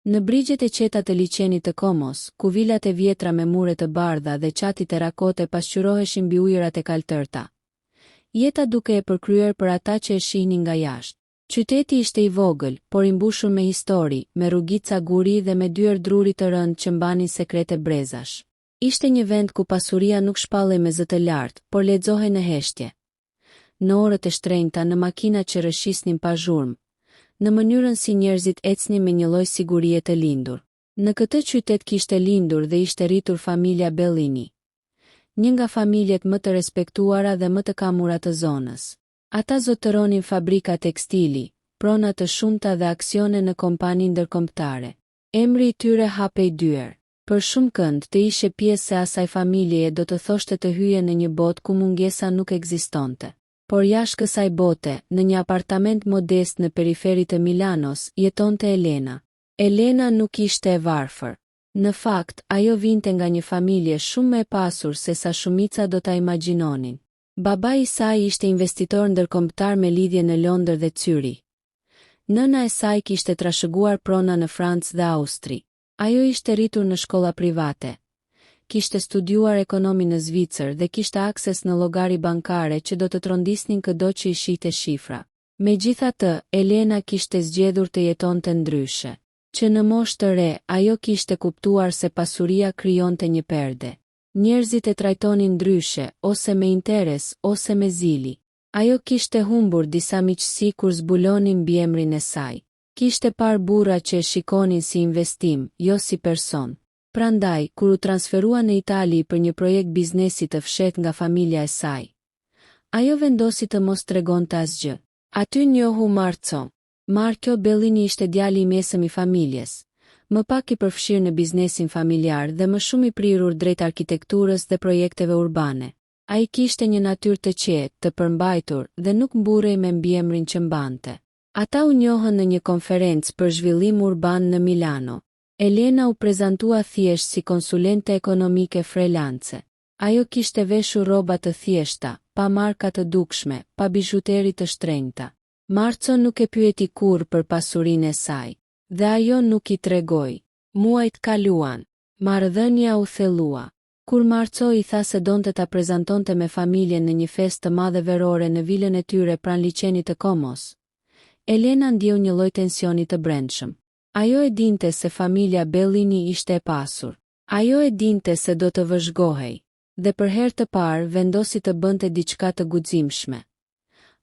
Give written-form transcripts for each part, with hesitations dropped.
Në brigjet e qeta të liçenit të Komos, ku vilat e vjetra me mure të bardha dhe qati terakote pasqyroheshin mbi ujërat e kaltërta. Jeta duke e përkryer për ata që e shihnin nga jashtë. Qyteti ishte i vogël, por i mbushur me histori, me rrugica guri dhe me dyer druri të rënd që mbanin sekrete brezash. Ishte një vend ku pasuria nuk shpallej me zë të lartë, por lexohej në heshtje. Në orët e shtrenjta në makina që rëshisnin pa zhurmë, në mënyrën si njerëzit ecnin me një lloj sigurie të lindur. Në këtë qytet kishte lindur dhe ishte rritur familja Bellini, një nga familjet më të respektuara dhe më të kamura të zonës. Ata zotëronin fabrika tekstili, prona të shumta dhe aksione në kompani ndërkombëtare. Emri i tyre hapej dyer. Për shumë kënd të ishe pjesë e asaj familjeje do të thoshte të hyje në një botë ku mungesa nuk ekzistonte. Por jashtë kësaj bote, në një apartament modest në periferi të Milanos, jetonte Elena. Elena nuk ishte e varfër. Në fakt, ajo vinte nga një familje shumë më e pasur se sa shumica do ta imagjinonin. Baba i saj ishte investitor ndërkombëtar me lidhje në Londër dhe Zyrich. Nëna e saj kishte trashëguar prona në Francë dhe Austri. Ajo ishte rritur në shkolla private. Kishte studiuar ekonomi në Zvicër dhe kishte akses në llogari bankare që do të trondisnin këdo që i shihte shifra. Megjithatë, Elena kishte zgjedhur të jetonte ndryshe. Që në moshë të re, ajo kishte kuptuar se pasuria krijonte një perde. Njerëzit e trajtonin ndryshe, ose me interes, ose me zili. Ajo kishte humbur disa miqësi kur zbulonin mbi emrin e saj. Kishte parë burra që e shikonin si investim, jo si person. Prandaj, kur u transferua në Itali për një projekt biznesi të fshet nga familja e saj, ajo vendosi të mos tregonte asgjë. Aty njohu Marco Bellini ishte djali i mesëm i familjes, më pak i përfshirë në biznesin familjar dhe më shumë i prirur drejt arkitekturës dhe projekteve urbane. Ai kishte një natyrë të qetë, të përmbajtur dhe nuk mburrej me mbiemrin që mbante. Ata u njohën në një konferencë për zhvillim urban në Milano. Elena u prezantua thjesht si konsulente ekonomike freelance. Ajo kishte veshur rroba të thjeshta, pa marka të dukshme, pa bizhuteri të shtrenjta. Marco nuk e pyeti kurrë për pasurinë e saj, dhe ajo nuk i tregoi. Muajt kaluan, marrëdhënia u thellua. Kur Marco i tha se donte ta prezantonte me familjen në një festë të madhe verore në vilën e tyre pranë liçenit të Komos, Elena ndjeu një lloj tensioni të brendshëm. Ajo e dinte se familja Bellini ishte e pasur. Ajo e dinte se do të vëzhgohej, dhe për herë të parë vendosi të bënte diçka të guximshme.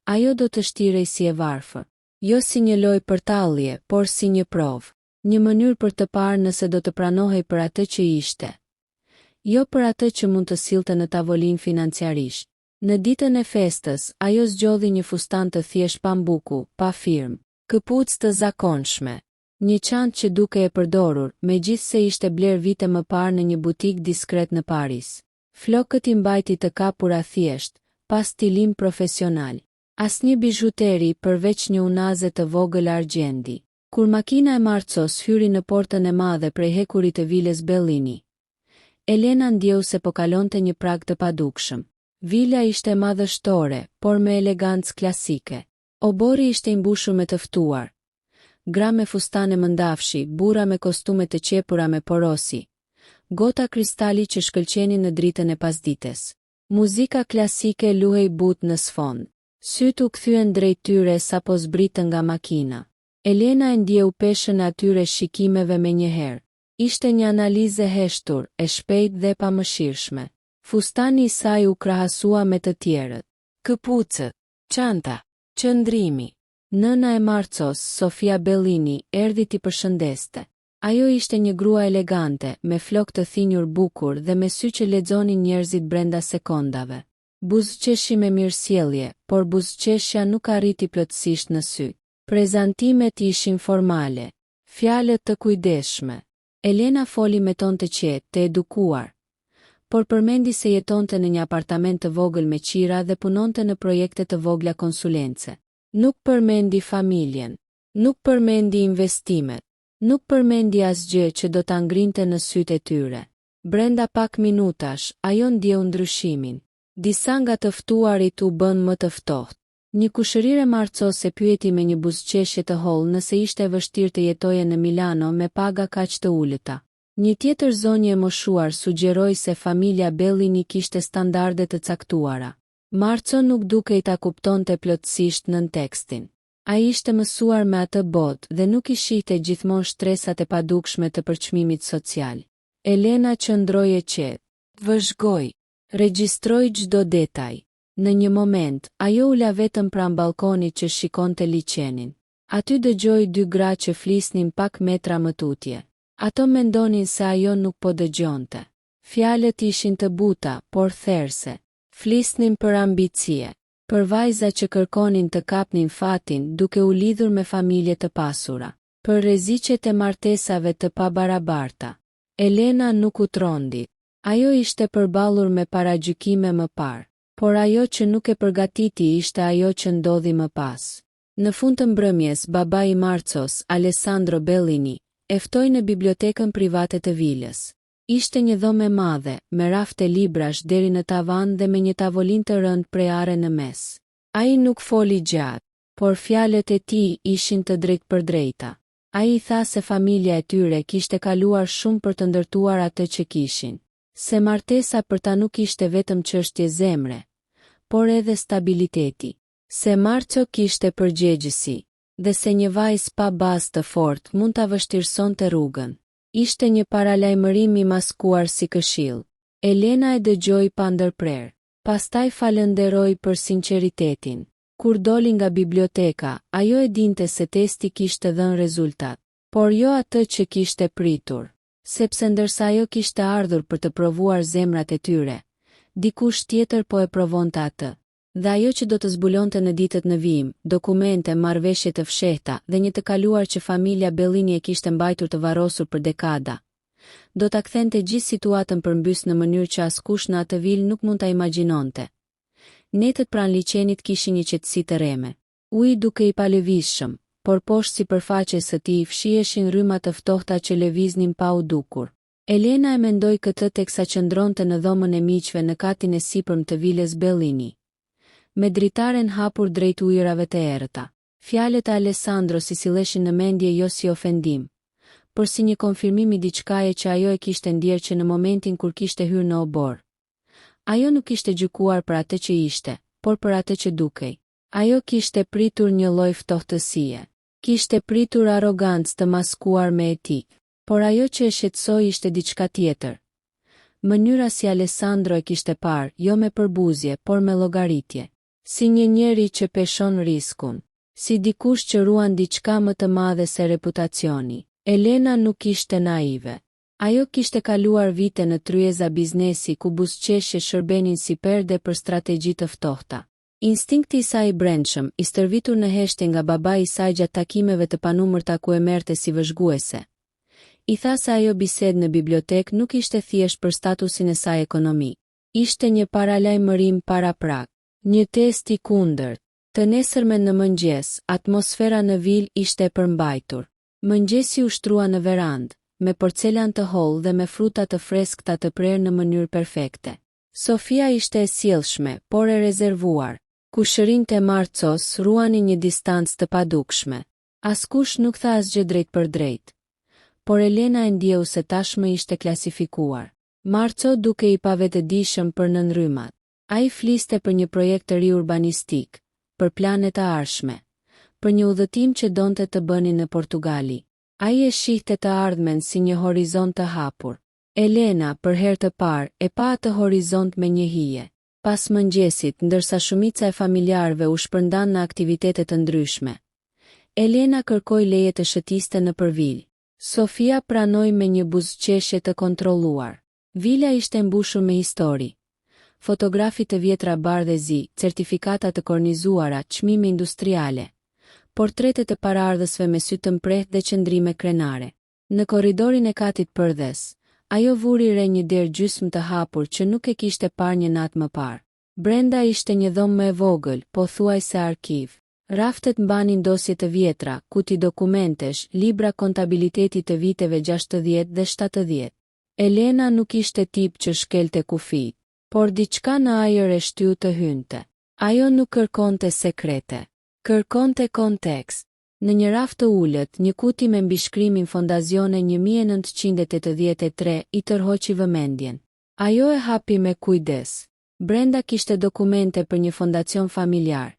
Ajo do të shtirej si e varfër, jo si një lojë përtallje, por si një provë, një mënyrë për të parë nëse do të pranohej për atë që ishte, jo për atë që mund të sillte në tavolinë financiarisht. Në ditën e festës, ajo zgjodhi një fustan të thjesht pa mbuku, pa firmë, këpucë të zakonshme. Një çantë që duke e përdorur, megjithse ishte bler vite më parë në një butik diskret në Paris. Flokët i mbajti të kapura thjesht, pa stilim profesional. Asnjë bizhuteri përveç një unaze të vogël argjendi. Kur makina e Marcos hyri në portën e madhe prej hekurit të vilës Bellini, Elena ndjeu se po kalonte një prag të padukshëm. Vila ishte madhështore, por me elegancë klasike. Obori ishte i mbushur me të ftuar. Gra me fustane mëndafshi, burra me kostume të qepura me porosi. Gota kristali që shkëlqenin në dritën e pasdites. Muzika klasike luhej but në sfond. Sytë u kthyen drejt tyre sapo zbritën nga makina. Elena e ndjeu peshën e atyre shikimeve me njëherë. Ishte një analizë e heshtur, e shpejt dhe pa mëshirshme. Fustani i saj u krahasua me të tjerët. Këpucët, çanta, qëndrimi. Nëna e Marcos, Sofia Bellini, erdhi t'i përshëndeste. Ajo ishte një grua elegante, me flokë të thinjur bukur dhe me sy që lexonin njerëzit brenda sekondave. Buzëqeshi me mirësjellje, por buzëqeshja nuk arriti plotësisht në sy. Prezantimet ishin formale, fjalët të kujdesshme. Elena foli me ton të qetë, të edukuar, por përmendi se jetonte në një apartament të vogël me qira dhe punonte në projekte të vogla konsulence. Nuk përmendi familjen, nuk përmendi investimet, nuk përmendi asgjë që do ta ngrinte në sytë e tyre. Brenda pak minutash, ajo ndjeu ndryshimin. Disa nga të ftuarit u bën më të ftohtë. Një kushërire marcose pyeti me një buzëqeshje të hollë nëse ishte e vështirë të jetoje në Milano me paga kaq të ulëta. Një tjetër zonjë e moshuar sugjeroi se familja Bellini kishte standarde të caktuara. Marco nuk dukej ta kuptonte plotësisht nën tekstin. Ai ishte mësuar me atë botë dhe nuk I shihte gjithmonë shtresat e padukshme të përçmimit social. Elena qëndroi e qetë. Vëzhgoi. Regjistroi çdo detaj. Në një moment, ajo u la vetëm pranë balkonit që shikonte liçenin. Aty dëgjoi dy gra që flisnin pak metra më tutje. Ato mendonin se ajo nuk po dëgjonte. Fjalët ishin të buta, por therse. Flisnin për ambicie, për vajza që kërkonin të kapnin fatin duke u lidhur me familje të pasura, për rreziqet e martesave të pabarabarta. Elena nuk u trondi. Ajo ishte përballur me paragjykime më parë, por ajo që nuk e përgatiti ishte ajo që ndodhi më pas. Në fund të mbrëmjes, baba I Marcos, Alessandro Bellini, e ftoi në bibliotekën private të vilës. Ishte një dhomë e madhe, me rafte librash deri në tavan dhe me një tavolinë të rëndë preare në mes. Ai nuk foli gjatë, por fjalët e tij ishin të drejtpërdrejta. Ai I tha se familja e tyre kishte kaluar shumë për të ndërtuar atë që kishin. Se martesa për ta nuk ishte vetëm çështje zemre, por edhe stabiliteti. Se Marco kishte përgjegjësi, dhe se një vajzë pa bazë të fortë mund ta vështirësonte rrugën. Ishte një paralajmërim I maskuar si këshill. Elena e dëgjoi pa ndërprer. Pastaj falënderoi për sinqeritetin. Kur doli nga biblioteka, ajo e dinte se testi kishte dhënë rezultat, por jo atë që kishte pritur. Sepse ndërsa ajo kishte ardhur për të provuar zemrat e tyre, dikush tjetër po e provonte atë. Dhe ajo që do të zbulonte në ditët në vijim, dokumente, marrëveshje të fshehta dhe një të kaluar që familja Bellini e kishte mbajtur të varrosur për dekada, do ta kthente gjithë situatën përmbys në mënyrë që askush në atë vilë nuk mund ta imagjinonte. Netët pranë liçenit kishin një qetësi të rreme. Uji duke I palëvizshëm, por poshtë sipërfaqes së tij fshieshin rryma të ftohta që lëviznin pa u dukur. Elena e mendoi këtë teksa qëndronte në dhomën e miqve në katin e sipërm të vilës Bellini, me dritaren hapur drejt ujërave të errëta. Fjalët e Alessandro si silleshin në mendje jo si ofendim, por si një konfirmim I diçkaje që ajo e kishte ndjerë që në momentin kur kishte hyrë në obor. Ajo nuk kishte gjykuar për atë që ishte, por për atë që dukej. Ajo kishte pritur një lloj ftohtësie. Kishte pritur arrogancë të maskuar me etikë, por ajo që e shqetësoi ishte diçka tjetër. Mënyra si Alessandro e kishte parë, jo me përbuzje, por me llogaritje. Si një njeri që peshon riskun, si dikush që ruan diçka më të madhe se reputacioni. Elena nuk ishte naive. Ajo kishte kaluar vite në tryeza biznesi ku buzëqeshje shërbenin si perde për strategji të ftohta. Instinkti I saj I brendshëm, I stërvitur në heshtje nga babai I saj gjatë takimeve të panumërta ku e merrte si vëzhguese, I tha se ajo bisedë në bibliotek nuk ishte thjesht për statusin e saj ekonomik. Ishte një paralajmërim para prak, një test I kundërt. Të nesërmen në mëngjes, atmosfera në vilë ishte e përmbajtur. Mëngjesi u shtrua në verandë, me porcelan të hollë dhe me fruta të freskëta të prerë në mënyrë perfekte. Sofia ishte e sjellshme, por e rezervuar. Kushërinjtë e Marcos ruanin një distancë të padukshme. Askush nuk tha asgjë drejt për drejt, por Elena e ndjeu se tashmë ishte klasifikuar. Marco duke I pavetëdijshëm për nënrymat. Ai fliste për një projekt të ri urbanistik, për plane të ardhshme, për një udhëtim që donte të bënin në Portugali. Ai e shihte të ardhmen si një horizont të hapur. Elena, për herë të parë, e pa atë horizont me një hije. Pas mëngjesit, ndërsa shumica e familjarëve u shpërndan në aktivitete të ndryshme, Elena kërkoi leje të shëtiste në përvilë. Sofia pranoi me një buzëqeshje të kontrolluar. Vila ishte mbushur me histori. Fotografi të vjetra bardhëzi, certifikata të kornizuara, çmime industriale, portretet e paraardhësve me sy të mprehtë dhe qëndrime krenare. Në korridorin e katit përdhes, ajo vuri re një derë gjysmë të hapur që nuk e kishte parë një natë më parë. Brenda ishte një dhomë më e vogël, pothuajse arkiv. Raftet mbanin dosje të vjetra, kuti dokumentesh, libra kontabiliteti të viteve 60 dhe 70. Elena nuk ishte tip që shkelte kufijt, por diçka në ajër e shtyu të hynte. Ajo nuk kërkonte sekrete. Kërkonte kontekst. Në një raft të ullët, një kuti me mbishkrimin Fondazione 1983 i tërhoqi vëmendjen. Ajo e hapi me kujdes. Brenda kishte dokumente për një fondacion familjar,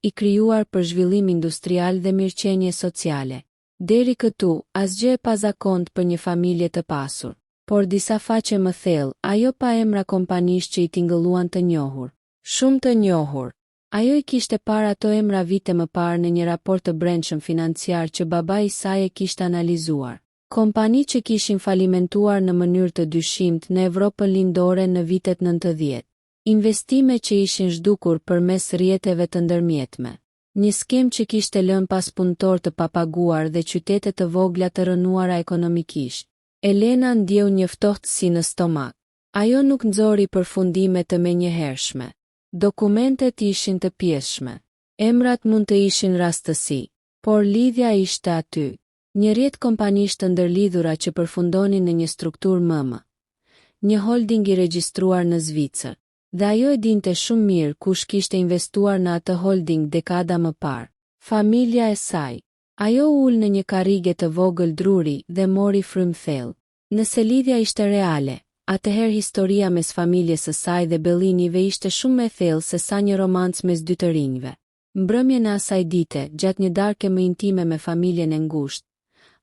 i krijuar për zhvillim industrial dhe mirëqenie sociale. Deri këtu, asgjë e pazakont për një familje të pasur. Por disa faqe më thellë, ajo pa emra kompanish që i tingëlluan të njohur. Shumë të njohur. Ajo i kishte parë ato emra vite më parë në një raport të brendshëm financiar që baba i saj e kishte analizuar. Kompani që kishin falimentuar në mënyrë të dyshimt në Evropën lindore në vitet 90. Investime që ishin zhdukur përmes rrjeteve të ndërmjetme. Një skem që kishte lënë pas punëtor të papaguar dhe qytete të vogla të rënuara ekonomikisht. Elena ndjeu një ftohtësi në stomak. Ajo nuk nxori përfundime të menjëhershme. Dokumentet ishin të pjeshme. Emrat mund të ishin rastësi, por lidhja ishte aty. Një rrjet kompanish të ndërlidhura që përfundonin në një strukturë MM. Një holding i regjistruar në Zvicër. Dhe ajo e dinte shumë mirë kush kishte investuar në atë holding dekada më parë. Familja e saj. Ajo ul në një karrige të vogël druri dhe mori frymë thellë. Nëse lidhja ishte reale, atëherë historia mes familjes së saj dhe Bellinive ishte shumë më e thellë se sa një romancë mes dy të rinjve. Mbrëmjen e asaj dite, gjatë një darke më intime me familjen e ngushtë,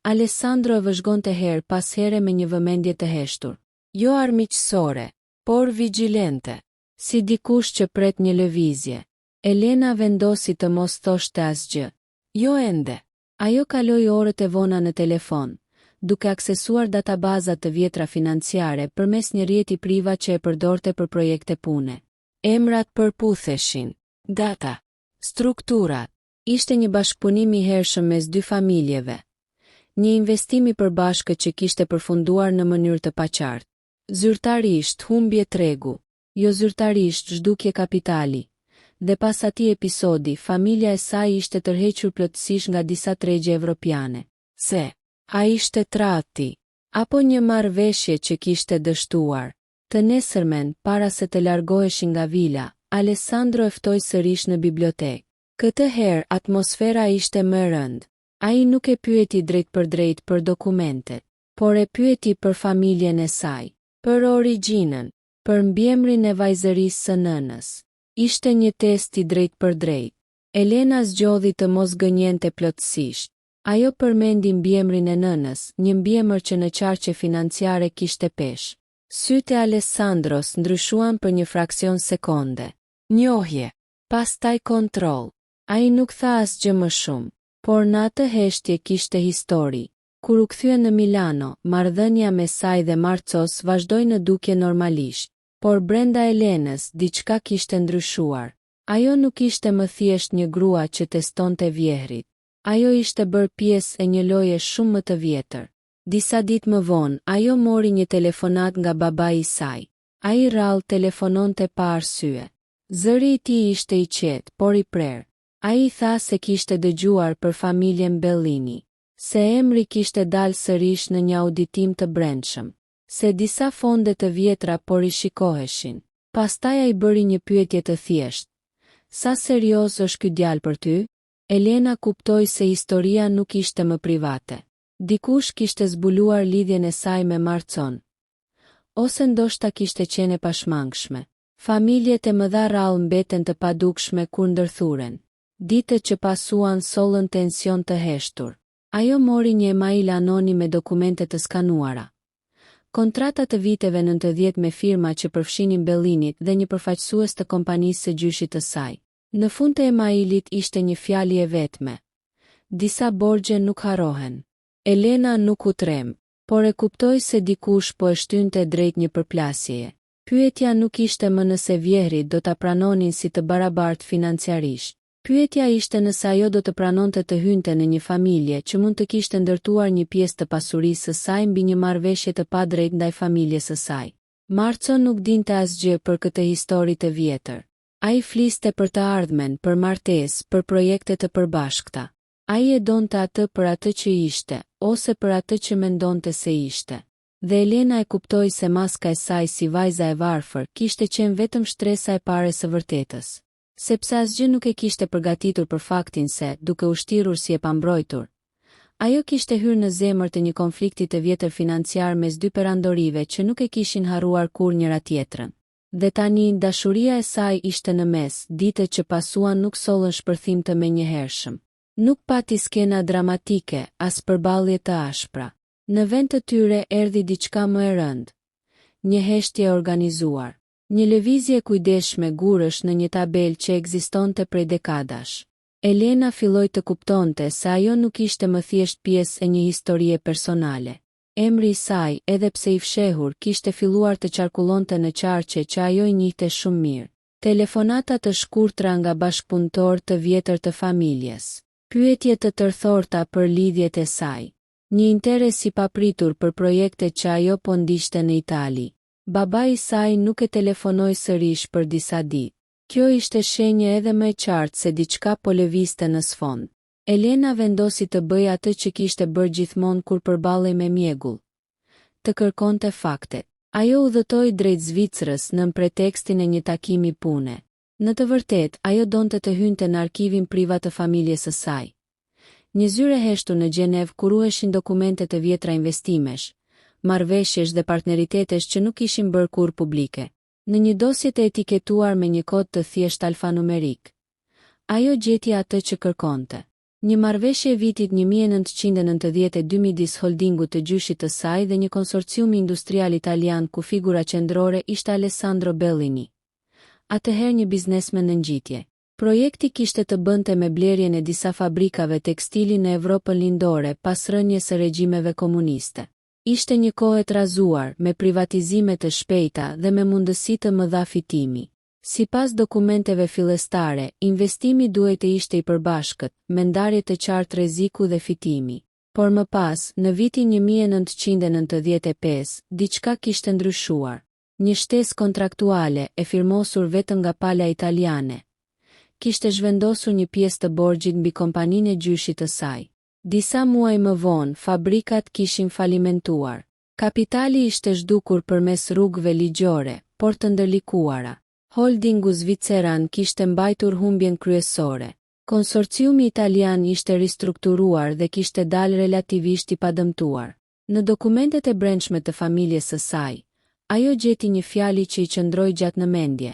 Alessandro e vëzhgonte her pas here me një vëmendje të heshtur. Jo armiqësore, por vigjilente, si dikush që pret një lëvizje. Elena vendosi të mos thoshte asgjë. Jo ende. Ajo kaloi orët e vona në telefon, duke aksesuar databazat të vjetra financiare përmes një rrjeti privat që e përdorte për projekte pune. Emrat përputheshin, data, strukturat. Ishte një bashkëpunim i hershëm mes dy familjeve. Një investim i përbashkët që kishte përfunduar në mënyrë të paqartë. Zyrtarisht humbje tregu, jo zyrtarisht zhdukje kapitali. Dhe pas atij episodi, familja e saj ishte tërhequr plotësisht nga disa tregje evropiane. Se a ishte trati, apo një marrëveshje që kishte dështuar. Të nesërmen, para se të largoheshin nga vila, Alessandro e ftoi sërish në bibliotekë. Këtë herë atmosfera ishte më e rëndë. Ai nuk e pyeti drejt për dokumentet, por e pyeti për familjen e saj, për origjinën, për mbiemrin e vajzërisë së nënës. Ishte një test i drejt për drejt. Elena zgjodhi të mos gënjente plotësisht. Ajo përmendi mbiemrin e nënës, një mbiemër që në qarqe financiare kishte peshë. Sytë e Alessandros ndryshuan për një fraksion sekonde. Njohje, pastaj kontroll. Ai nuk tha asgjë më shumë, por në atë heshtje kishte histori. Kur u kthye në Milano, marrëdhënia me saj dhe Marcos vazhdoi në dukje normalisht. Por brenda Elenës diçka kishte ndryshuar. Ajo nuk ishte më thjesht një grua që testonte vjehrit. Ajo ishte bërë pjesë e një loje shumë më të vjetër. Disa ditë më vonë, ajo mori një telefonat nga babai i saj. Ai rrallë telefononte pa arsye. Zëri i tij ishte i qetë, por i prerë. Ai tha se kishte dëgjuar për familjen Bellini, se emri kishte dalë sërish në një auditim të brendshëm. Se disa fonde të vjetra por i shikoheshin. Pastaj ai bëri një pyetje të thjeshtë. Sa serioz është ky djalë për ty? Elena kuptoi se historia nuk ishte më private. Dikush kishte zbuluar lidhjen e saj me Marcon. Ose ndoshta kishte qenë pashmangshme. Familjet e mëdha rrallë mbeten të padukshme kur ndërthuren. Ditët që pasuan sollën tension të heshtur. Ajo mori një email anonim me dokumente të skanuara. Kontrata të viteve 90 me firma që përfshinin Bellinit dhe një përfaqësues të kompanisë së gjyshit të saj. Në fund të emailit ishte një fjalë e vetme. Disa borxhe nuk harrohen. Elena nuk u trem, por e kuptoi se dikush po e shtynte drejt një përplasjeje. Pyetja nuk ishte më nëse vjehrit do ta pranonin si të barabartë financiarisht. Pyetja ishte nëse ajo do të pranonte të hynte në një familje që mund të kishte ndërtuar një pjesë të pasurisë së saj mbi një marrëveshje të padrejtë ndaj familjes së saj. Marco nuk dinte asgjë për këtë histori të vjetër. Ai fliste për të ardhmen, për martesë, për projekte të përbashkëta. Ai e donte atë për atë që ishte, ose për atë që mendonte se ishte. Dhe Elena e kuptoi se maska e saj si vajza e varfër kishte qenë vetëm shtresa e parë së vërtetës. sepse asgjë nuk e kishte përgatitur për faktin se, duke u shtirur si e pambrojtur, ajo kishte hyrë në zemër të një konflikti të vjetër financiar mes dy perandorive që nuk e kishin harruar kur njëra tjetrën. Dhe tani dashuria e saj ishte në mes, ditët që pasuan nuk sollën shpërthim të menjëhershëm. Nuk pati skena dramatike, as përballje të ashpra. Në vend të tyre erdhi diçka më e rëndë. Një heshtje organizuar. Një lëvizje kujdesshme gurësh në një tabel që ekzistonte prej dekadash. Elena filloi të kuptonte se ajo nuk ishte më thjesht pjesë e një historie personale. Emri i saj, edhe pse i fshehur, kishte filluar të qarkullonte në qarqe që ajo i njihte shumë mirë. Telefonata të shkurtra nga bashkëpunëtor të vjetër të familjes. Pyetje të tërthorta për lidhjet e saj. Një interes i papritur për projekte që ajo po ndiqte në Itali. Babai i saj nuk e telefonoi sërish për disa ditë. Kjo ishte shenjë edhe më e qartë se diçka po lëvizte në sfond. Elena vendosi të bëjë atë që kishte bërë gjithmonë kur përballej me mjegull. Të kërkonte faktet. Ajo udhëtoi drejt Zvicrës nën pretekstin e një takimi pune. Në të vërtetë, ajo donte të hynte në arkivin privat të familjes së saj. Një zyre heshtur në Gjenev ku ruheshin dokumente të vjetra investimesh, marrëveshjesh dhe partneritetesh që nuk ishin bërë kurrë publike. Në një dosje të etiketuar me një kod të thjeshtë alfanumerik. Ajo gjeti atë që kërkonte. Një marrëveshje vitit 1992 midis holdingut të gjyshit të saj dhe një konsorcium industrial italian ku figura qendrore ishte Alessandro Bellini. Atëherë një biznesmen në ngjitje. Projekti kishte të bënte me blerjen e disa fabrikave tekstili në Evropën lindore pas rënies së regjimeve komuniste. Ishte një kohë e trazuar, me privatizime të shpejta dhe me mundësi të mëdha fitimi. Sipas dokumenteve fillestare, investimi duhej të ishte i përbashkët, me ndarje të qartë rreziku dhe fitimi. Por më pas, në vitin 1995, diçka kishte ndryshuar. Një shtesë kontraktuale, e firmosur vetëm nga pala italiane, kishte zhvendosur një pjesë të borxhit mbi kompaninë e gjyshit të saj. Disa muaj më vonë, fabrikat kishin falimentuar. Kapitali ishte zhdukur përmes rrugëve ligjore, por të ndërlikuara. Holdingu zviceran kishte mbajtur humbjen kryesore. Konsorciumi italian ishte ristrukturuar dhe kishte dalë relativisht i padëmtuar. Në dokumentet e brendshme të familjes së saj, ajo gjeti një fjali që i qëndroi gjatë në mendje.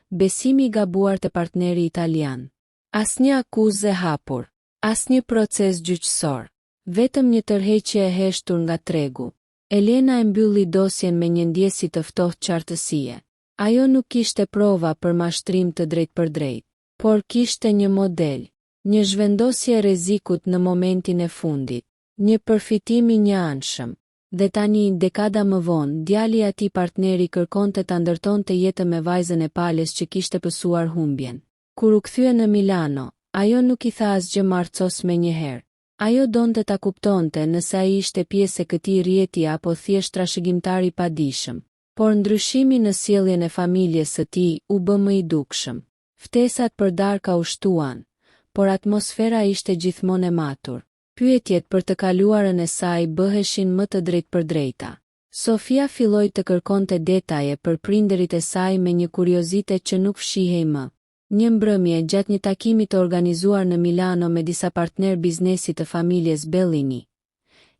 Besimi i gabuar të partneri italian. Asnjë akuzë e hapur, asnjë proces gjyqësor, vetëm një tërheqje e heshtur nga tregu. Elena e mbylli dosjen me një ndjesi të ftohtë qartësie. Ajo nuk kishte prova për mashtrim të drejtpërdrejtë, por kishte një model, një zhvendosje e rrezikut në momentin e fundit, një përfitim i njëanshëm. Dhe tani, dekada më vonë, djali i atij partneri kërkonte ta ndërtonte jetën me vajzën e palës që kishte pësuar humbjen. Kur u kthye në Milano, ajo nuk i tha asgjë marcos menjëherë. Ajo donte ta kuptonte nëse ai ishte pjesë e këtij rrjeti apo thjesht trashëgimtar i padijshëm. Por ndryshimi në sjelljen e familjes së tij u bë më i dukshëm. Ftesat për darka u shtuan, por atmosfera ishte gjithmonë e matur. Pyetjet për të kaluarën e saj bëheshin më të drejtpërdrejta. Sofia filloi të kërkonte detaje për prindërit e saj me një kuriozitet që nuk fshihej më. Një mbrëmje gjatë një takimi të organizuar në Milano me disa partner biznesi të familjes Bellini,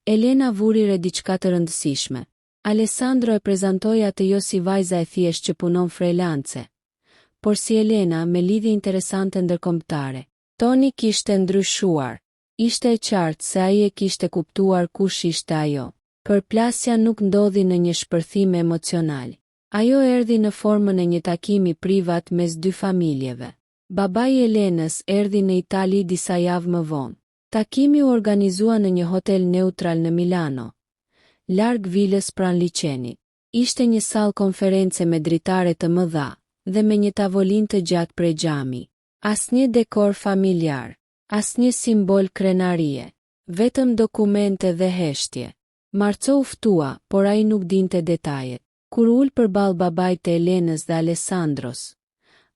Elena vuri re diçka të rëndësishme. Alessandro e prezantoi atë jo si vajza e thjeshtë që punon freelance, por si Elena me lidhje interesante ndërkombëtare. Toni kishte ndryshuar. Ishte e qartë se ai e kishte kuptuar kush ishte ajo. Përplasja nuk ndodhi në një shpërthim emocional. Ajo erdhi në formën e një takimi privat mes dy familjeve. Babai i Elenës erdhi në Itali disa javë më vonë. Takimi u organizua në një hotel neutral në Milano, larg vilës pranë liçenit. Ishte një sallë konference me dritare të mëdha dhe me një tavolinë të gjatë prej xhami. Asnjë dekor familjar, asnjë simbol krenarie, vetëm dokumente dhe heshtje. Marco u ftua, por ai nuk dinte detajet. Kur ul përballë babait të Elenës dhe Alessandros,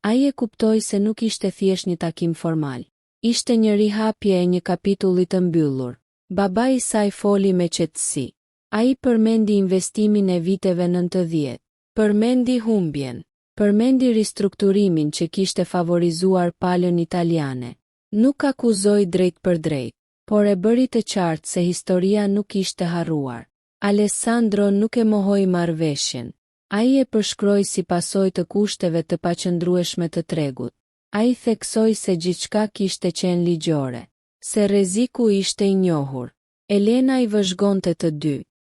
ai e kuptoi se nuk ishte thjesht një takim formal. Ishte një rihapje e një kapitulli të mbyllur. Babai i saj foli me qetësi. Ai përmendi investimin e viteve 90, përmendi humbjen, Përmendi ristrukturimin që kishte favorizuar palën italiane. Nuk akuzoi drejt për drejt, por e bëri të qartë se historia nuk ishte harruar. Alessandro nuk e mohoi marrëveshjen. Ai e përshkroi si pasojë të kushteve të paqëndrueshme të tregut. Ai theksoi se gjithçka kishte qenë ligjore, se rreziku ishte i njohur. Elena i vëzhgonte të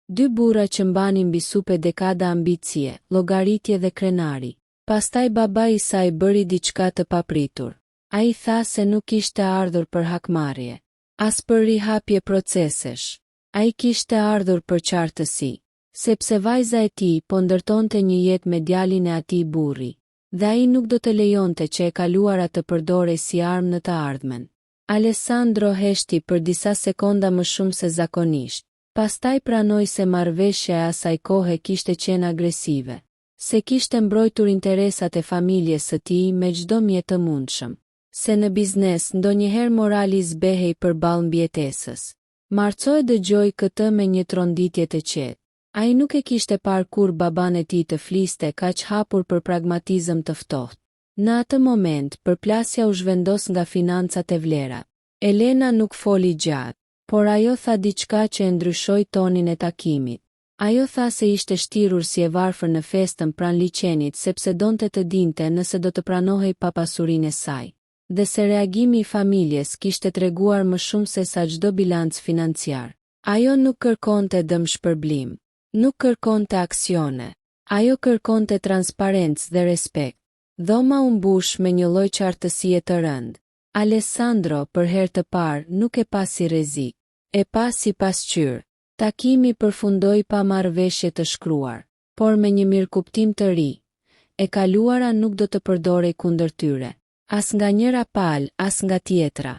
dy burra që mbanin mbi supe dekada ambicie, llogaritje dhe krenari. Pastaj baba i saj bëri diçka të papritur. Ai tha se nuk ishte ardhur për hakmarrje, as për rihapje procesesh. Ai kishte ardhur për qartësi, sepse vajza e tij po ndërtonte një jetë me djalin e atij burri, dhe ai nuk do të lejonte që e kaluara të përdorej si armë në të ardhmen. Alessandro heshti për disa sekonda më shumë se zakonisht, pastaj pranoi se marrëveshja e asaj kohe kishte qenë agresive, se kishte mbrojtur interesat e familjes së tij me çdo mjet të mundshëm, se në biznes ndonjëherë morali zbehej përballë mbijetesës. Marco e dëgjoi këtë me një tronditje të qetë. Ai nuk e kishte parë kur baban e tij të fliste kaq hapur për pragmatizëm të ftohtë. Në atë moment, përplasja u zhvendos nga financat e vlerat. Elena nuk foli gjatë, por ajo tha diçka që e ndryshoi tonin e takimit. Ajo tha se ishte shtirur si e varfër në festën pranë liçenit sepse donte të dinte nëse do të pranohej pa pasurinë e saj, dhe se reagimi i familjes kishte treguar më shumë se sa çdo bilanc financiar. Ajo nuk kërkonte dëmshpërblim, nuk kërkonte aksione. Ajo kërkonte transparencë dhe respekt. Dhoma u mbush me një lloj qartësie të rëndë. Alessandro për herë të parë nuk e pa si rrezik, e pa si pasqyrë. Takimi përfundoi pa marrëveshje të shkruar, por me një mirëkuptim të ri. E kaluara nuk do të përdorej kundër tyre, as nga njëra palë, as nga tjetra.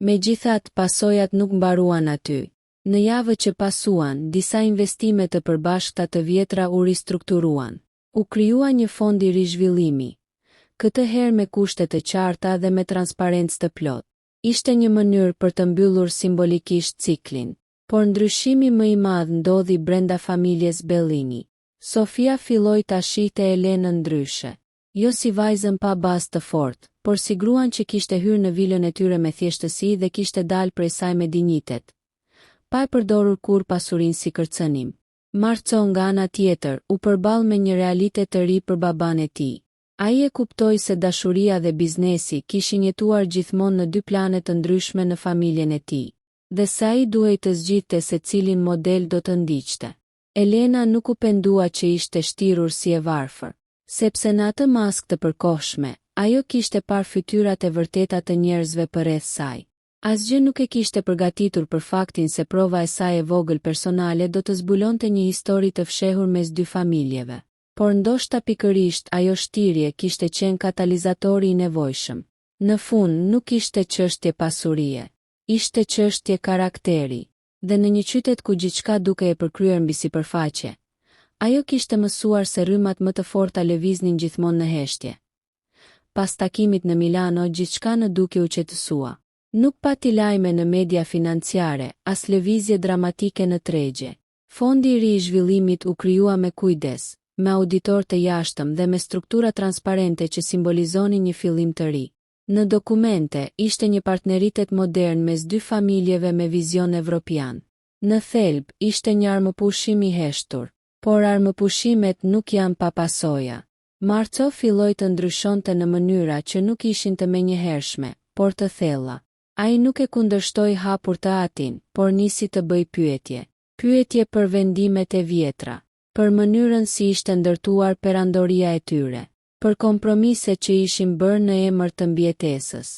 Megjithatë, pasojat nuk mbaruan aty. Në javët që pasuan, disa investime të përbashkëta të vjetra u ristrukturuan. U krijua një fond i rizhvillimi, këtë herë me kushte të qarta dhe me transparencë të plotë. Ishte një mënyrë për të mbyllur simbolikisht ciklin, por ndryshimi më i madh ndodhi brenda familjes Bellini. Sofia filloi ta shihte Elenën ndryshe, jo si vajzën pa bazë të fortë, por si gruan që kishte hyrë në vilën e tyre me thjeshtësi dhe kishte dalë prej saj me dinjitet, pa e përdorur kur pasurinë si kërcënim. Marco nga ana tjetër u përball me një realitet të ri për baban e tij. Ai e kuptoi se dashuria dhe biznesi kishin jetuar gjithmonë në dy plane të ndryshme në familjen e tij, dhe se ai duhej të zgjidhte se cilin model do të ndiqte. Elena nuk u pendua që ishte shtirur si e varfër, sepse në atë maskë të përkohshme, ajo kishte parë fytyrat e vërteta të njerëzve përreth saj. Asgjë nuk e kishte përgatitur për faktin se prova e saj e vogël personale do të zbulonte një histori të fshehur mes dy familjeve. Por ndoshta pikërisht ajo shtirje kishte qenë katalizatori i nevojshëm. Në fund nuk ishte çështje pasurie, ishte çështje karakteri, dhe në një qytet ku gjithçka duke e përkryer mbi sipërfaqe, ajo kishte mësuar se rrymat më të forta lëviznin gjithmonë në heshtje. Pas takimit në Milano, gjithçka në duke u qetësua. Nuk pati lajme në media financiare, as lëvizje dramatike në tregje. Fondi i ri i zhvillimit u krijua me kujdes, me auditor të jashtëm dhe me struktura transparente që simbolizonin një fillim të ri. Në dokumente, ishte një partneritet modern mes dy familjeve me vizion evropian. Në thelb, ishte një armëpushim i heshtur, por armëpushimet nuk janë pa pasoja. Marco filloi të ndryshonte në mënyra që nuk ishin të menjëhershme, por të thella. Ai nuk e kundërshtoi hapur të atin, por nisi të bëj pyetje. Pyetje për vendimet e vjetra, për mënyrën si ishte ndërtuar perandoria e tyre, për kompromise që ishin bërë në emër të mbijetesës.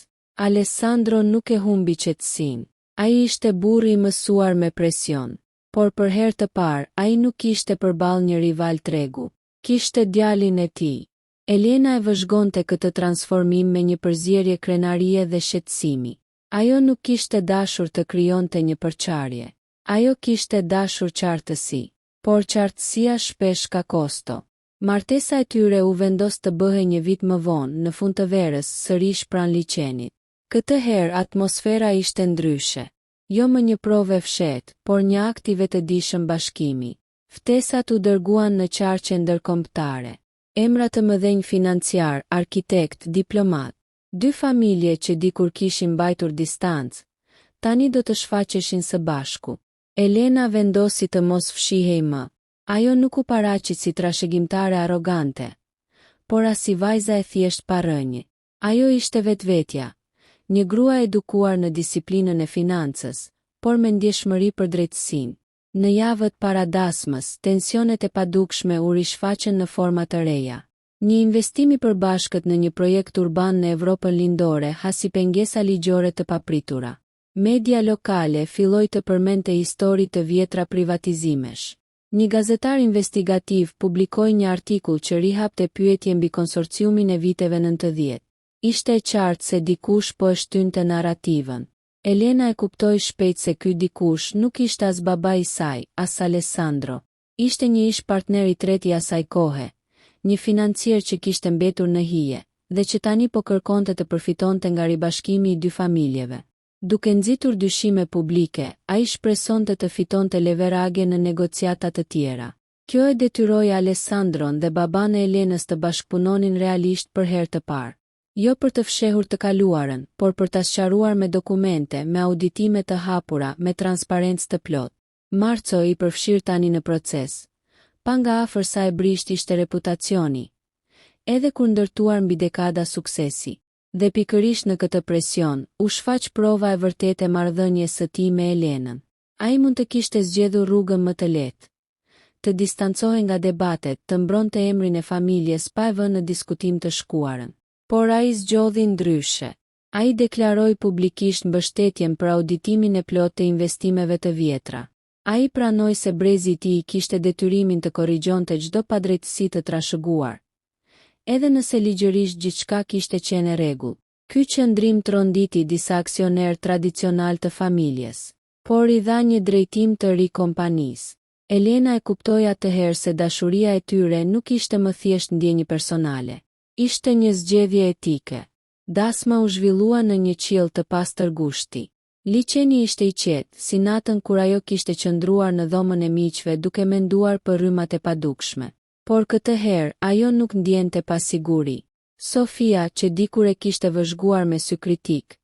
Alessandro nuk e humbi qetësinë. Ai ishte burri i mësuar me presion, por për herë të parë ai nuk kishte përballë një rival tregu, kishte djalin e tij. Elena e vëzhgonte këtë transformim me një përzierje krenarie dhe shqetësimi. Ajo nuk kishte dashur të krijonte një përçarje. Ajo kishte dashur qartësi, por qartësia shpesh ka kosto. Martesa e tyre u vendos të bëhej një vit më vonë, në fund të verës, sërish pranë liçenit. Këtë herë atmosfera ishte ndryshe. Jo më një provë fshetë, por një akt i vetëdijshëm bashkimi. Ftesat u dërguan në qarqe ndërkombëtare. Emra të mëdhenj financiar, arkitekt, diplomat. Dy familje që dikur kishin mbajtur distancë, tani do të shfaqeshin së bashku. Elena vendosi të mos fshihej më. Ajo nuk u paraqit si trashëgimtare arrogante, por as si vajza e thjesht pa rënje. Ajo ishte vetvetja, një grua edukuar në disiplinën e financës, por me ndjeshmëri për drejtësinë. Në javët para dasmës, tensionet e padukshme u rishfaqen në forma të reja. Një investim i përbashkët në një projekt urban në Evropën lindore hasi pengesa ligjore të papritura. Media lokale filloi të përmendte histori të vjetra privatizimesh. Një gazetar investigativ publikoi një artikull që rihapte pyetje mbi konsorciumin e viteve 90. Ishte e qartë se dikush po e shtynte narrativën. Elena e kuptoi shpejt se ky dikush nuk ishte as babai i saj, as Alessandro. Ishte një ish partner i tretë i asaj kohe, një financier që kishte mbetur në hije, dhe që tani po kërkonte të përfitonte nga ribashkimi i dy familjeve. Duke nxitur dyshime publike, ai shpresonte të fitonte leverage në negociata të tjera. Kjo e detyroi Alessandron dhe baban e Elenës të bashkëpunonin realisht për herë të parë. Jo për të fshehur të kaluarën, por për ta sqaruar me dokumente, me auditime të hapura, me transparencë të plotë. Marco i përfshir tani në proces. Pa nga afër sa e brisht ishte reputacioni, edhe kur ndërtuar mbi dekada suksesi. Dhe pikërisht në këtë presion, u shfaq prova e vërtetë e marrëdhënies së tij me Elenën. Ai mund të kishte zgjedhur rrugën më të lehtë, të distancohej nga debatet, të mbronte emrin e familjes pa e vënë në diskutim të shkuarën. Por ai zgjodhi ndryshe. Ai deklaroi publikisht mbështetjen për auditimin e plotë të investimeve të vjetra. Ai pranoi se brezi i tij kishte detyrimin të korrigjonte çdo padrejtësi të trashëguar, edhe nëse ligjërisht gjithçka kishte qenë rregull. Ky qëndrim tronditi disa aksioner tradicional të familjes, por i dha një drejtim të ri kompanisë. Elena e kuptoi atëherë se dashuria e tyre nuk ishte më thjesht ndjenjë personale. Ishte një zgjedhje etike. Dasma u zhvillua në një qiell të pastër gushti. Liçeni ishte i qetë, si natën kur ajo kishte qëndruar në dhomën e miqve duke menduar për rrymat e padukshme. Por këtë herë, ajo nuk ndjente pasiguri. Sofia, që dikur e kishte vëzhguar me sy kritik,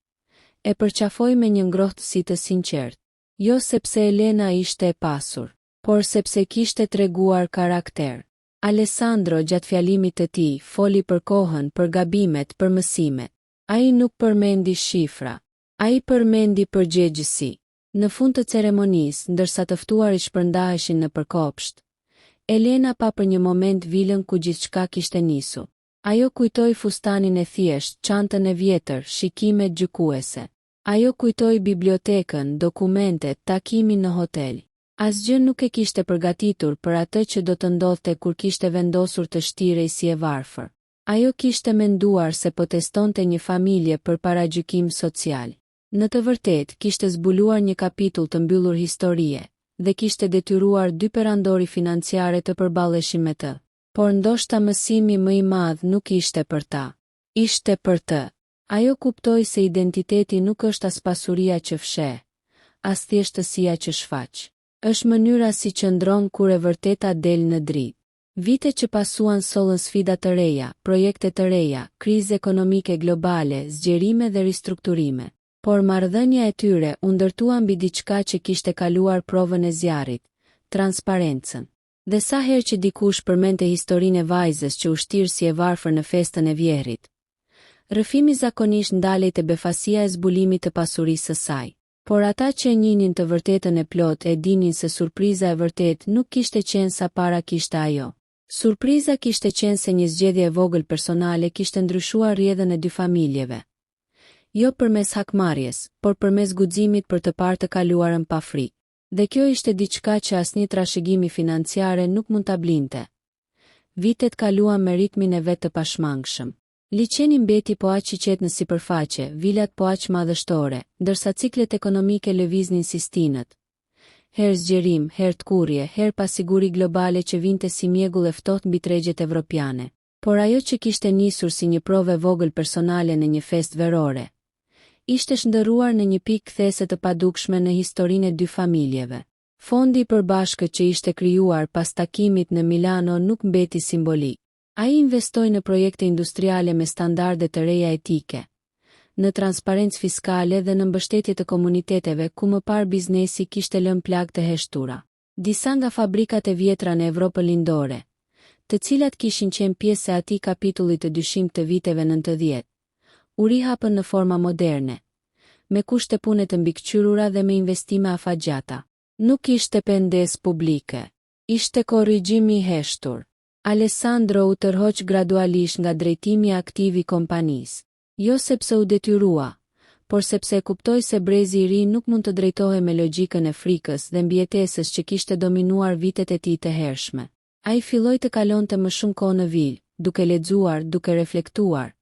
e përqafoi me një ngrohtësi të sinqertë. Jo sepse Elena ishte e pasur, por sepse kishte treguar karakter. Alessandro gjatë fjalimit të tij foli për kohën, për gabimet, për mësimet. Ai nuk përmendi shifra. Ai përmendi përgjegjësi. Në fund të ceremonisë, ndërsa të ftuarit shpërndaheshin në përkopsht, Elena pa për një moment vilën ku gjithçka kishte nisur. Ajo kujtoi fustanin e thjesht, çantën e vjetër, shikimet gjykuese. Ajo kujtoi bibliotekën, dokumentet, takimin në hotel. Asgjë nuk e kishte përgatitur për atë që do të ndodhte kur kishte vendosur të shtirej si e varfër. Ajo kishte menduar se po testonte një familje për paragjykim social. Në të vërtetë kishte zbuluar një kapitull të mbyllur historie, dhe kishte detyruar dy perandori financiare të përballeshin me të. Por ndoshta mësimi më i madh nuk ishte për ta. Ishte për të. Ajo kuptoi se identiteti nuk është as pasuria që fsheh, as thjeshtësia që shfaq. Është mënyra si qëndron kur e vërteta del në dritë. Vite që pasuan sollën sfida të reja, projekte të reja, krizë ekonomike globale, zgjerime dhe ristrukturime. Por marrëdhënia e tyre u ndërtua mbi diçka që kishte kaluar provën e zjarrit, transparencën. Dhe sa herë që dikush përmendte historinë e vajzës që u shtir si e varfër në festën e vjehrit, rrëfimi zakonisht ndalej te befasia e zbulimit të pasurisë së saj. Por ata që e njihnin të vërtetën e plotë e dinin se surpriza e vërtetë nuk kishte qenë sa para kishte ajo. Surpriza kishte qenë se një zgjedhje e vogël personale kishte ndryshuar rrjedhën e dy familjeve. Jo përmes hakmarrjes, por përmes guximit për të parë të kaluarën pa frikë. Dhe kjo ishte diçka që asnjë trashëgimi financiare nuk mund ta blinte. Vitet kaluan me ritmin e vet të pashmangshëm. Liçeni mbeti po aq i qetë në sipërfaqe, vilat po aq madhështore, ndërsa ciklet ekonomike lëviznin si stinët. Herë zgjerim, herë tkurrje, herë pasiguri globale që vinte si mjegull e ftohtë mbi tregjet evropiane. Por ajo që kishte nisur si një provë vogël personale në një festë verore, ishte shndërruar në një pikë kthese të padukshme në historinë e dy familjeve. Fondi i përbashkët që ishte krijuar pas takimit në Milano nuk mbeti simbolik. Ai investoi në projekte industriale me standarde të reja etike, në transparencë fiskale dhe në mbështetje të komuniteteve ku më parë biznesi kishte lënë plagë të heshtura. Disa nga fabrikat e vjetra në Evropën lindore, të cilat kishin qenë pjesë e atij kapitulli të dyshim të viteve 90, u rihapën në forma moderne, me kushte pune të mbikëqyrura dhe me investime afatgjata. Nuk ishte pendes publike. Ishte korrigjim i heshtur. Alessandro u tërhoq gradualisht nga drejtimi aktiv i kompanisë. Jo sepse u detyrua, por sepse e kuptoi se brezi i ri nuk mund të drejtohej me logjikën e frikës dhe mbijetesës që kishte dominuar vitet e tij të hershme. Ai filloi të kalonte më shumë kohë në vil, duke lexuar, duke reflektuar,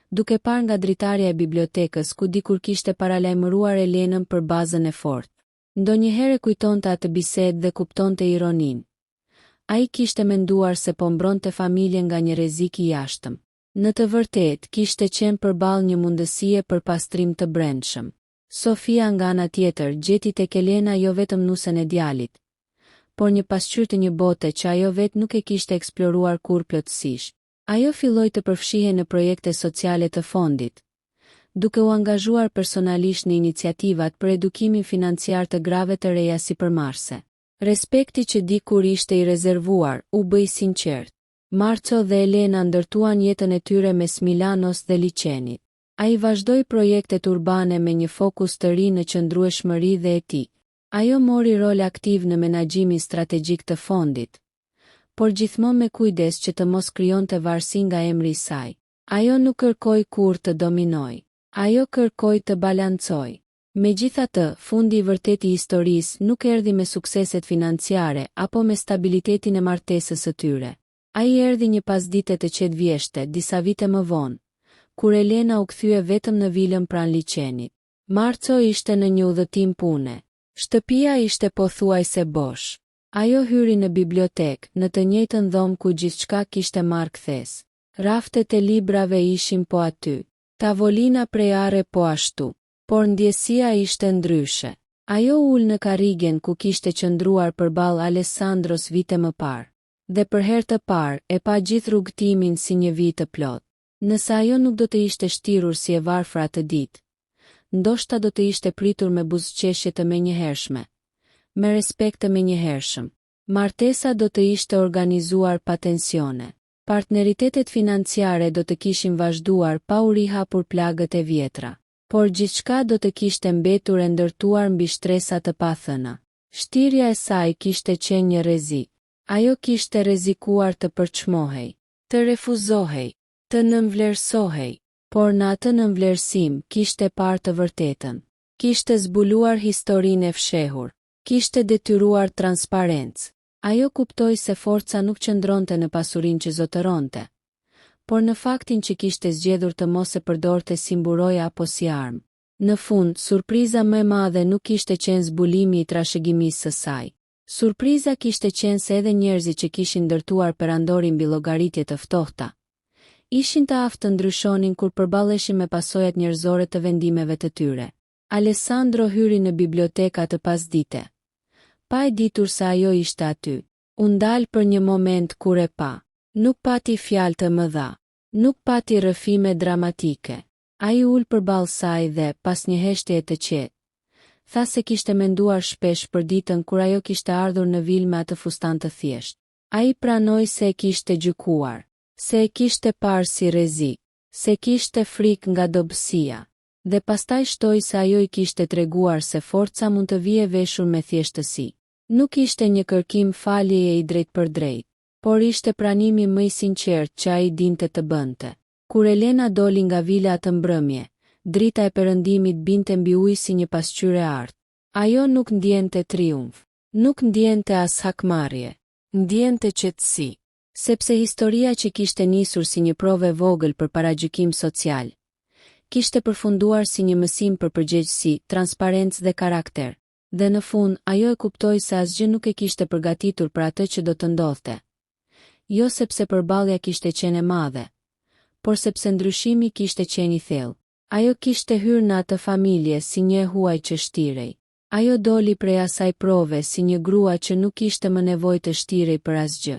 duke parë nga dritarja e bibliotekës ku dikur kishte paralajmëruar Elenën për bazën e fortë. Ndonjëherë kujtonte atë bisedë dhe kuptonte ironinë. Ai kishte menduar se po mbronte familjen nga një rrezik i jashtëm. Në të vërtetë kishte qenë përballë një mundësie për pastrim të brendshëm. Sofia nga ana tjetër gjeti tek Elena jo vetëm nusen e djalit, por një pasqyrë të një bote që ajo vetë nuk e kishte eksploruar kur plotësisht. Ajo filloi të përfshihej në projekte sociale të fondit, duke u angazhuar personalisht në iniciativat për edukimin financiar të grave të reja sipërmarrëse. Respekti që dikur ishte i rezervuar, u bëi sinqert. Marco dhe Elena ndërtuan jetën e tyre mes Milanos dhe liçenit. Ai vazhdoi projektet urbane me një fokus të ri në qëndrueshmëri dhe etik. Ajo mori rol aktiv në menaxhimin strategjik të fondit, por gjithmonë me kujdes që të mos krijonte varësi nga emri i saj. Ajo nuk kërkoi kurrë të dominojë. Ajo kërkoi të balancojë. Megjithatë, fundi i vërtetë i historisë nuk erdhi me sukseset financiare apo me stabilitetin e martesës së tyre. Ai erdhi një pasdite të qetë vjeshte, disa vite më vonë, kur Elena u kthye vetëm në vilën pranë liçenit. Marco ishte në një udhëtim pune. Shtëpia ishte pothuajse bosh. Ajo hyri në bibliotekë, në të njëjtën dhomë ku gjithçka kishte marrë kthes. Raftet e librave ishin po aty. Tavolina prej are po ashtu. Por ndjesia ishte ndryshe. Ajo ul në karrigen ku kishte qëndruar përballë Alessandros vite më parë. Dhe për herë të parë e pa gjithë rrugtimin si një vit të plot. Nëse ajo nuk do të ishte shtirur si e varfër atë ditë, ndoshta do të ishte pritur me buzëqeshje të menjëhershme, me respekt të menjëhershëm. Martesa do të ishte organizuar pa tensione. Partneritetet financiare do të kishin vazhduar pa u rihapur plagët e vjetra. Por gjithçka do të kishte mbetur e ndërtuar mbi shtresa të pathëna. Shtirja e saj kishte qenë një rrezik. Ajo kishte rrezikuar të përçmohej, të refuzohej, të nënvlerësohej, por në atë nënvlerësim kishte parë të vërtetën. Kishte zbuluar historinë e fshehur, kishte detyruar transparencë. Ajo kuptoi se forca nuk qëndronte në pasurinë që zotëronte, por në faktin që kishte zgjedhur të mos e përdorte si mburojë apo si armë. Në fund, surpriza më e madhe nuk kishte qenë zbulimi i trashëgimisë së saj. Surpriza kishte qenë se edhe njerëzit që kishin ndërtuar perandorin mbi llogaritje të ftohta, ishin të aftë të ndryshonin kur përballeshin me pasojat njerëzore të vendimeve të tyre. Alessandro hyri në biblioteka atë pasdite, pa e ditur se ajo ishte aty. U ndal për një moment kur e pa. Nuk pati fjalë të mëdha, nuk pati rrëfime dramatike. Ai ul përballë saj dhe, pas një heshtjeje të qetë, tha se kishte menduar shpesh për ditën kur ajo kishte ardhur në vil me atë fustan të thjeshtë. Ai pranoi se e kishte gjykuar, se e kishte parë si rrezik, se kishte frikë nga dobësia, dhe pastaj shtoi se ajo i kishte treguar se forca mund të vijë veshur me thjeshtësi. Nuk ishte një kërkim faljeje i drejt për drejt, por ishte pranimi më i sinqert që ai dinte të bënte. Kur Elena doli nga vila atë mbrëmje, drita e perëndimit binte mbi ujë si një pasqyrë e artë. Ajo nuk ndjente triumf, nuk ndjente as hakmarrje, ndjente qetësi, sepse historia që kishte nisur si një provë e vogël për paragjykim social, kishte përfunduar si një mësim për përgjegjësi, transparencë dhe karakter. Dhe në fund, ajo e kuptoi se asgjë nuk e kishte përgatitur për atë që do të ndodhte. Jo sepse përballja kishte qenë e madhe, por sepse ndryshimi kishte qenë i thellë. Ajo kishte hyrë në atë familje si një huaj që shtirej. Ajo doli prej asaj prove si një grua që nuk kishte më nevojë të shtirej për asgjë.